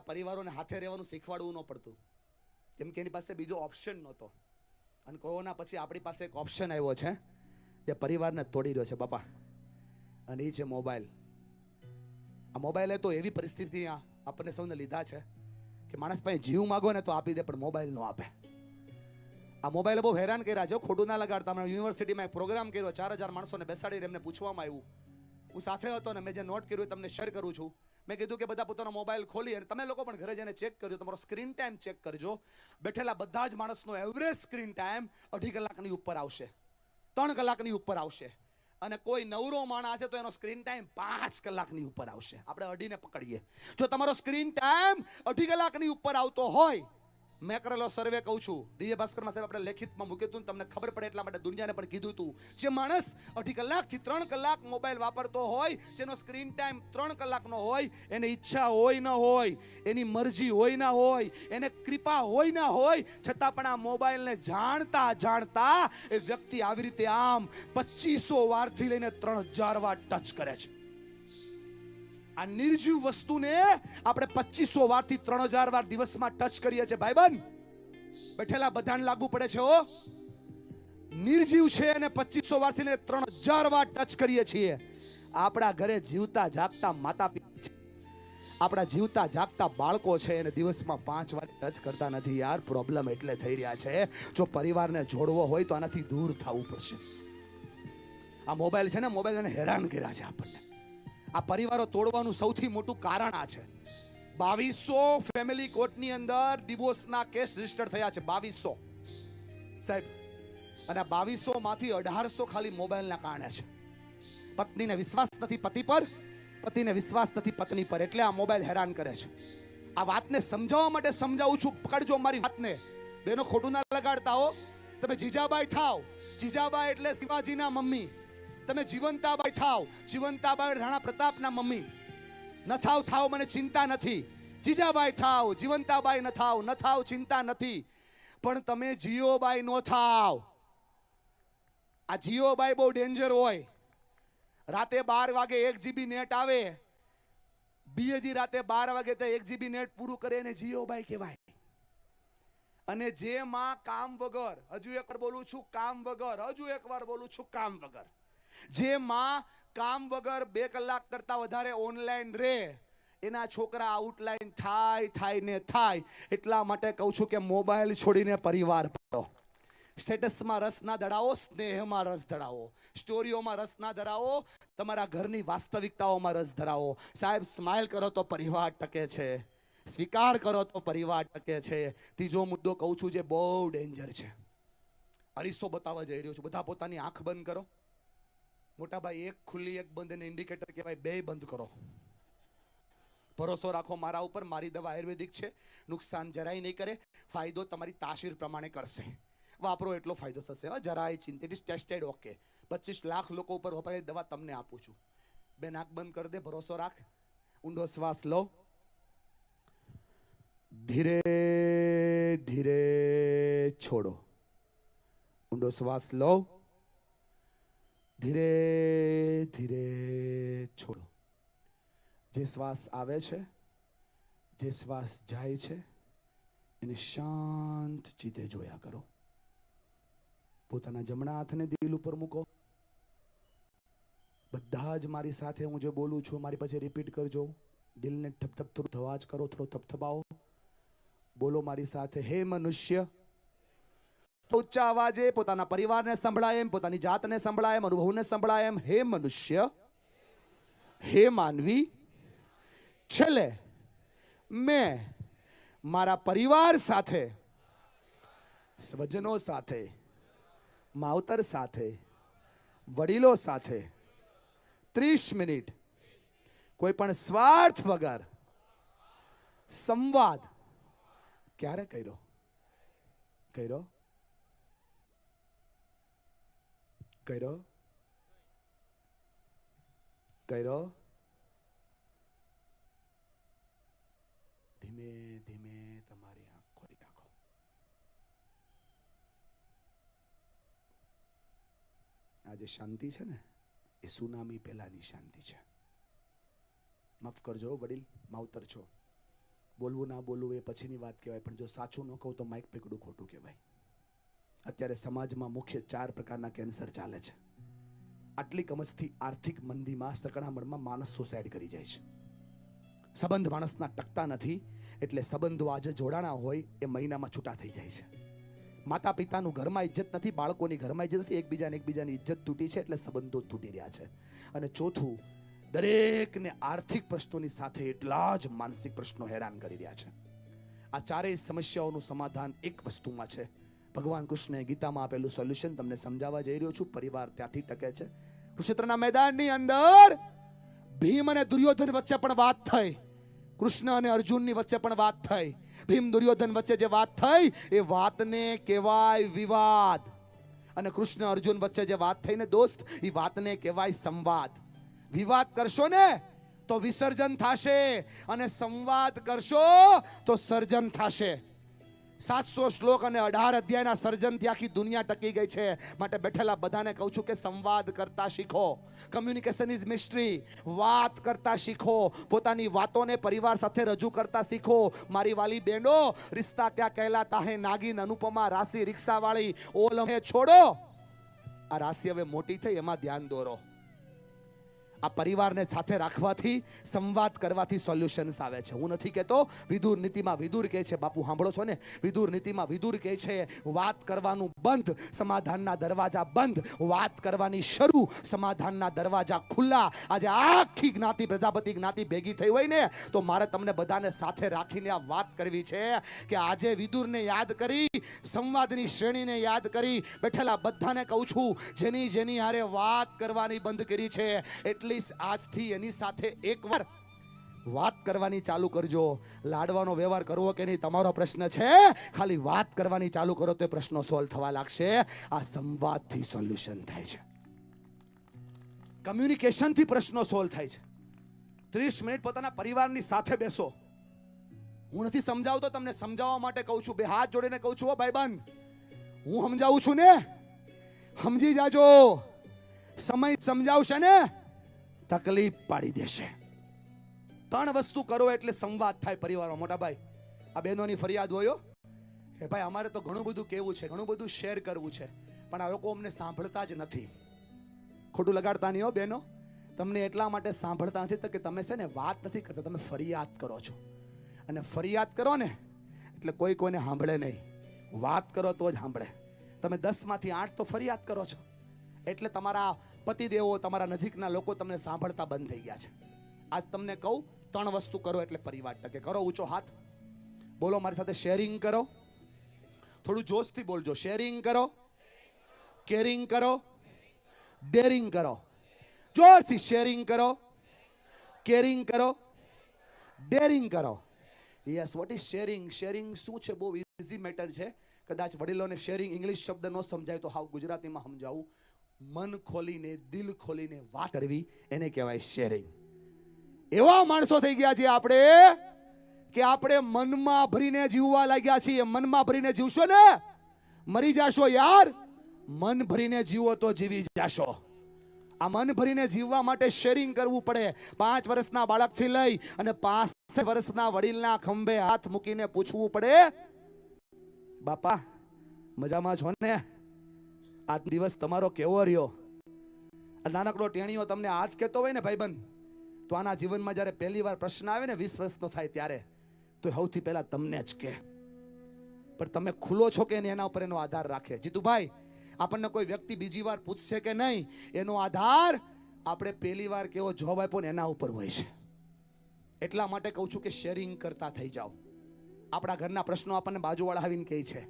પરિવારોને હાથે રહેવાનું શીખવાડવું ન પડતું, કેમ કે એની પાસે બીજો ઓપ્શન નહોતો. અને કોરોના પછી આપણી પાસે એક ઓપ્શન આવ્યો છે જે પરિવારને તોડી રહ્યો છે બાપા, અને એ છે મોબાઈલ. આ મોબાઈલે તો એવી પરિસ્થિતિ આપણને સૌને લીધા છે કે માણસ પાસે જીવ માગો ને તો આપી દે, પણ મોબાઈલ ન આપે. આ મોબાઈલે બહુ હેરાન કર્યા છે, ખોટું ના લગાડતા. અમે યુનિવર્સિટીમાં એક પ્રોગ્રામ કર્યો, 4000 માણસોને બેસાડીને એમને પૂછવામાં આવ્યું. હું સાથે હતો ને મેં જે નોટ કર્યું તમને શેર કરું છું. મેં કીધું કે બધા પોતાનો મોબાઈલ ખોલી અને તમે લોકો પણ ઘરે જઈને ચેક કરજો, તમારો સ્ક્રીન ટાઈમ ચેક કરજો. બેઠેલા બધા જ માણસનો એવરેજ સ્ક્રીન ટાઈમ 2.5 કલાકની ઉપર આવશે, 3 કલાકની ઉપર આવશે. અને કોઈ નવરો માણસ છે તો એનો સ્ક્રીન ટાઈમ 5 કલાકની ઉપર આવશે. આપણે અઢીને પકડીએ. જો તમારો સ્ક્રીન ટાઈમ 2.5 કલાકની ઉપર આવતો હોય, મેં કરેલો સર્વે કહું છું, ડીએ ભાસ્કરમાં સાહેબ આપણે લેખિતમાં મૂક્યું હતું, તમને ખબર પડે એટલા માટે દુનિયાને પણ કીધું હતું. જે માણસ 2.5 કલાકથી 3 કલાક મોબાઈલ વાપરતો હોય, જેનો સ્ક્રીન ટાઈમ 3 કલાકનો હોય, એને ઈચ્છા હોય ન હોય, એની મરજી હોય ના હોય, એને કૃપા હોય ના હોય, છતાં પણ આ મોબાઈલને જાણતા જાણતા એ વ્યક્તિ આવી રીતે આમ 2500 વારથી લઈને 3000 વાર ટચ કરે છે. આ નિર્જીવ વસ્તુને આપણે 2500 વારથી 3000 વાર દિવસમાં ટચ કરીએ છીએ. ભાઈબંધ, બેઠેલા બધાને લાગુ પડે છે. ઓ નિર્જીવ છે અને 2500 વારથી લઈને 3000 વાર ટચ કરીએ છીએ. આપણા ઘરે જીવતા જાગતા માતા પિતા છે, આપણા જીવતા જાગતા બાળકો છે, એને દિવસમાં 5 વાર ટચ કરતા નથી. યાર પ્રોબ્લેમ એટલે થઈ રહ્યા છે. જો પરિવારને જોડવો હોય તો આનાથી દૂર થવું પડશે. આ મોબાઈલ છે ને, મોબાઈલ એને હેરાન કર્યા છે આપણને. આ પરિવારો તોડવાનું સૌથી મોટું કારણ આ છે. 2200 ફેમિલી કોર્ટની અંદર ડિવોર્સના કેસ રજીસ્ટર થયા છે. 2200 સાહેબ, અને 2200 માંથી 1800 ખાલી મોબાઈલના કારણે છે. પત્નીને વિશ્વાસ નથી પતિ પર, પતિને વિશ્વાસ નથી પત્ની પર, એટલે આ મોબાઈલ હેરાન કરે છે. આ વાતને સમજાવવા માટે સમજાવું છું, પકડજો મારી વાતને. બેનો ખોટું ના લગાડતા હો. તમે જીજાબાઈ થાવ, જીજાબાઈ એટલે શિવાજીના મમ્મી. તમે જીવંતાબાઈ થાવ, જીવંતાબાઈ રાણા પ્રતાપના મમ્મી. ન થાવ થાવ, મને ચિંતા નથી. જીજાબાઈ થાવ, જીવંતાબાઈ ન થાવ ચિંતા નથી. પણ તમે જીઓબાઈ નો થાવ. આ જીઓબાઈ બહુ ડેન્જર હોય. રાતે 12 વાગે 1 GB નેટ આવે, બીએજી રાતે 12 વાગે તો 1 GB નેટ પૂરું કરે ને જીઓબાઈ કહેવાય. અને જે માં કામ વગર, હજુ એકવાર બોલું છું કામ વગર, હજુ એકવાર બોલું છું કામ વગર, જે માં કામ વગર 2 કલાક કરતા વધારે ઓનલાઈન રે, એના છોકરા આઉટલાઈન થાય ને થાય. એટલા માટે કહું છું કે મોબાઈલ છોડીને પરિવાર પાડો. સ્ટેટસમાં રસ ના ધરાવો, સ્નેહમાં રસ ધરાવો, સ્ટોરીઓમાં રસ ના ધરાવો, તમારા ઘરની વાસ્તવિકતાઓમાં રસ ધરાવો. સાહેબ, સ્માઇલ કરો તો પરિવાર ટકે છે, સ્વીકાર કરો તો પરિવાર ટકે છે. ત્રીજો મુદ્દો કહું છું જે બહુ ડેન્જર છે. અરીસો બતાવવા જઈ રહ્યો છું. બધા પોતાની આંખ બંધ કરો. મોટા ભાઈ, એક ખુલ્લી એક બંધ એને ઇન્ડિકેટર કહેવાય. 2 બંધ કરો. ભરોસો રાખો મારા ઉપર. મારી દવા આયુર્વેદિક છે, નુકસાન જરાય નહીં કરે. ફાયદો તમારી તાસીર પ્રમાણે કરશે. વાપરો એટલો ફાયદો થશે. જરાય ચિંતા, it is tested. Okay, 25 lakh લોકો ઉપર વપરાય દવા તમને આપું છું. 2 નાક બંધ કરી દે, ભરોસો રાખ. ઊંડો શ્વાસ લો, ધીરે ધીરે છોડો. ઊંડો શ્વાસ લો, ધીરે ધીરે છોડો. જે શ્વાસ આવે છે, જે શ્વાસ જાય છે, એને શાંત ચિત્તે જોયા કરો. પોતાના જમણા હાથને દિલ ઉપર મૂકો. બધા જ મારી સાથે હું જે બોલું છું મારી પાસે રિપીટ કરજો. દિલને થપથપ થોડું ધવાજ કરો, થોડો થપથપાવો. બોલો મારી સાથે, હે મનુષ્ય. ઊંચા અવાજે પોતાના પરિવારને સંભળાય એમ, પોતાની જાતને સંભળાય એમ, અનુભવને સંભળાય એમ. હે મનુષ્ય, હે માનવી, છેલ્લે મેં મારા પરિવાર સાથે, સ્વજનો સાથે, માવતર સાથે, વડીલો સાથે 30 મિનિટ કોઈ પણ સ્વાર્થ વગર સંવાદ ક્યારે કર્યો? કર્યો? કર્યો? કર્યો? ધીમે ધીમે તમારી આંખ ખોલી નાખો. આ જે શાંતિ છે ને, એ સુનામી પહેલાની શાંતિ છે. માફ કરજો વડીલ, માવતર છો, બોલવું ના બોલવું એ પછીની વાત કહેવાય, પણ જો સાચું ન કહું તો માઇક પકડું ખોટું કહેવાય. અત્યારે સમાજમાં મુખ્ય 4 પ્રકારના કેન્સર ચાલે છે. આટલી કમજથી આર્થિક મંદીમાં સકડામણમાં માણસ સુસાઇડ કરી જાય છે. સંબંધ માણસના ટકતા નથી, એટલે સંબંધો આજે જોડાણા હોય એ મહિનામાં છૂટા થઈ જાય છે. માતા પિતાનું ઘરમાં ઇજ્જત નથી, બાળકોની ઘરમાં ઇજ્જત નથી, એકબીજાની ઇજ્જત તૂટી છે, એટલે સંબંધો તૂટી રહ્યા છે. અને ચોથું, દરેકને આર્થિક પ્રશ્નોની સાથે એટલા જ માનસિક પ્રશ્નો હેરાન કરી રહ્યા છે. આ ચારેય સમસ્યાઓનું સમાધાન એક વસ્તુમાં છે. ભગવાન કૃષ્ણએ ગીતામાં આપેલું સોલ્યુશન તમને સમજાવવા જઈ રહ્યો છું. પરિવાર ત્યાંથી ટકે છે. કુરુક્ષેત્રના મેદાનની અંદર ભીમ અને દુર્યોધન વચ્ચે પણ વાત થઈ, કૃષ્ણ અને અર્જુનની વચ્ચે પણ વાત થઈ. ભીમ દુર્યોધન વચ્ચે જે વાત થઈ એ વાતને કહેવાય વિવાદ, અને કૃષ્ણ અર્જુન વચ્ચે જે વાત થઈ ને દોસ્ત, એ વાતને કહેવાય સંવાદ. વિવાદ કરશો ને તો વિસર્જન થશે, અને સંવાદ કરશો તો સર્જન થશે. 700 શ્લોક અને 18 અધ્યાયના સર્જનથી આખી દુનિયા ટકી ગઈ છે. માટે બેઠેલા બધાને કહું છું કે સંવાદ કરતા શીખો. Communication is mystery. વાત કરતા શીખો, પોતાની વાતોને પરિવાર સાથે રજૂ કરતા શીખો. મારી વાલી બહેનો, રિશ્તા ક્યાં કહેલાતા હે, નાગિન, અનુપમા, રાશિ, રિક્ષાવાળી, ઓલ હે છોડો. આ રાશિ હવે મોટી થઈ, એમાં ધ્યાન દોરો. આ પરિવારને સાથે રાખવાથી, સંવાદ કરવાથી સોલ્યુશન્સ આવે છે. હું નથી કહેતો, વિદુર નીતિમાં વિદુર કહે છે, બાપુ સાંભળો છો ને, વિદુર નીતિમાં વિદુર કહે છે વાત કરવાનું બંધ, સમાધાનના દરવાજા બંધ, વાત કરવાની શરૂ, સમાધાનના દરવાજા ખુલ્લા. આજે આખી જ્ઞાતિ, પ્રજાપતિ જ્ઞાતિ ભેગી થઈ હોય ને, તો મારે તમને બધાને સાથે રાખીને આ વાત કરવી છે કે આજે વિદુરને યાદ કરી, સંવાદની શ્રેણીને યાદ કરી, બેઠેલા બધાને કહું છું, જેની હારે વાત કરવાની બંધ કરી છે, એટલી આજથી એની સાથે એકવાર વાત કરવાની ચાલુ કરજો. લાડવાનો વ્યવહાર કરવો કે નહીં તમારો પ્રશ્ન છે, ખાલી વાત કરવાની ચાલુ કરો તો પ્રશ્નો સોલ્વ થવા લાગશે. આ સંવાદથી સોલ્યુશન થાય છે, કમ્યુનિકેશનથી પ્રશ્નો સોલ્વ થાય છે. 30 મિનિટ પોતાના પરિવારની સાથે બેસો. હું નથી સમજાવતો, તમને સમજાવવા માટે કહું છું. બે હાથ જોડીને કહું છું, ઓ ભાઈબંધ, હું સમજાવું છું ને, સમજી જાજો. સમય સમજાવશે ને, તકલીફ પાડી દેશે. 3 વસ્તુ કરો એટલે સંવાદ થાય પરિવારમાં. મોટા ભાઈ, આ બહેનોની ફરિયાદ હોય કે ભાઈ અમારે તો ઘણું બધું કહેવું છે, ઘણું બધું શેર કરવું છે, પણ આ લોકો અમને સાંભળતા જ નથી. ખોટું લગાડતા નહીં હો બહેનો, તમને એટલા માટે સાંભળતા નથી કે તમે છે ને વાત નથી કરતા, તમે ફરિયાદ કરો છો. અને ફરિયાદ કરો ને એટલે કોઈને સાંભળે નહીં, વાત કરો તો જ સાંભળે. તમે 10 માંથી 8 તો ફરિયાદ કરો છો, એટલે તમારા પતિદેવો, તમારા નજીકના લોકો તમને સાંભળતા બંધ થઈ ગયા છે. આજ તમને કહું, 3 વસ્તુ કરો એટલે પરિવાર ટકે. કરો ઊંચો હાથ, બોલો મારી સાથે, શેરિંગ કરો. થોડું જોશથી બોલજો. શેરિંગ કરો, કેરિંગ કરો, ડેરિંગ કરો. જોરથી શેરિંગ કરો, કેરિંગ કરો, ડેરિંગ કરો. Yes, what is sharing? Sharing શું છે? બહુ ઇઝી મેટર છે. કદાચ વડીલોને શેરિંગ ઇંગ્લિશ શબ્દ ન સમજાય તો હાવ ગુજરાતીમાં સમજાવું. મન ખોલીને, દિલ ખોલીને વાત કરવી, એને કહેવાય શેરિંગ. એવા માણસો થઈ ગયા છે આપણે કે આપણે મનમાં ભરીને જીવવા લાગ્યા છીએ. મનમાં ભરીને જીવશો ને મરી જાશો યાર. મન ભરીને જીવો તો જીવી જાશો. આ મન ભરીને જીવવા માટે શેરિંગ કરવું પડે. 5 વર્ષના બાળકથી લઈ અને 65 વર્ષના વડીલના ખંભે હાથ મૂકીને પૂછવું પડે, બાપા મજામાં છો ને? આ દિવસ તમારો કેવો રહ્યો? આ નાનકડો ટેણીઓ તમને આજ કહેતો હોય ને ભાઈબંધ, તો આના જીવનમાં જ્યારે પહેલી વાર પ્રશ્ન આવે ને 20 વર્ષનો થાય ત્યારે, તો સૌથી પહેલા તમને જ કહે. પણ તમે ખુલ્લો છો કે એના ઉપર એનો આધાર રાખે. જીતુભાઈ, આપણને કોઈ વ્યક્તિ બીજી વાર પૂછશે કે નહીં, એનો આધાર આપણે પહેલી વાર કેવો જવાબ આપ્યો ને એના ઉપર હોય છે. એટલા માટે કહું છું કે શેરિંગ કરતા થઈ જાઓ. આપણા ઘરના પ્રશ્નો આપણને બાજુવાળા આવીને કહે છે,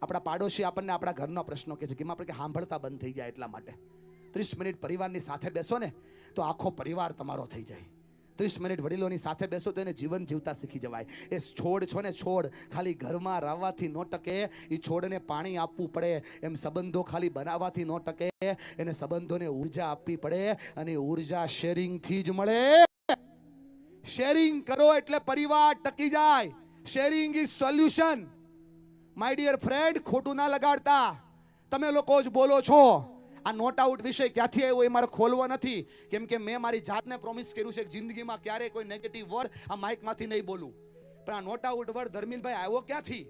આપણા પાડોશી આપણને આપણા ઘરનો પ્રશ્નો કહે છે, કે આપણે સાંભળતા બંધ થઈ જાય. એટલા માટે 30 મિનિટ પરિવારની સાથે બેસો ને તો આખો પરિવાર તમારો થઈ જાય. 30 મિનિટ વડીલોની સાથે બેસો તો એને જીવન જીવતા શીખી જવાય. એ છોડ છો ને, છોડ ખાલી ઘરમાં રહેવાથી ન ટકે, એ છોડને પાણી આપવું પડે. એમ સંબંધો ખાલી બનાવવાથી ન ટકે, એને સંબંધોને ઉર્જા આપવી પડે, અને ઉર્જા શેરિંગથી જ મળે. શેરિંગ કરો એટલે પરિવાર ટકી જાય. Sharing is solution. My dear friend, ખોટું ના લગાડતા. તમે લોકો જ બોલો છો. આ નોટ આઉટ વિષય ક્યાંથી આવ્યો એ મારે ખોલવો નથી, કેમ કે મેં મારી જાતને પ્રોમિસ કર્યું છે કે જિંદગીમાં ક્યારેય કોઈ નેગેટિવ વર્ડ આ માઇકમાંથી નહીં બોલું. પણ આ નોટ આઉટ વર્ડ ધર્મિલભાઈ આવ્યો ક્યાંથી?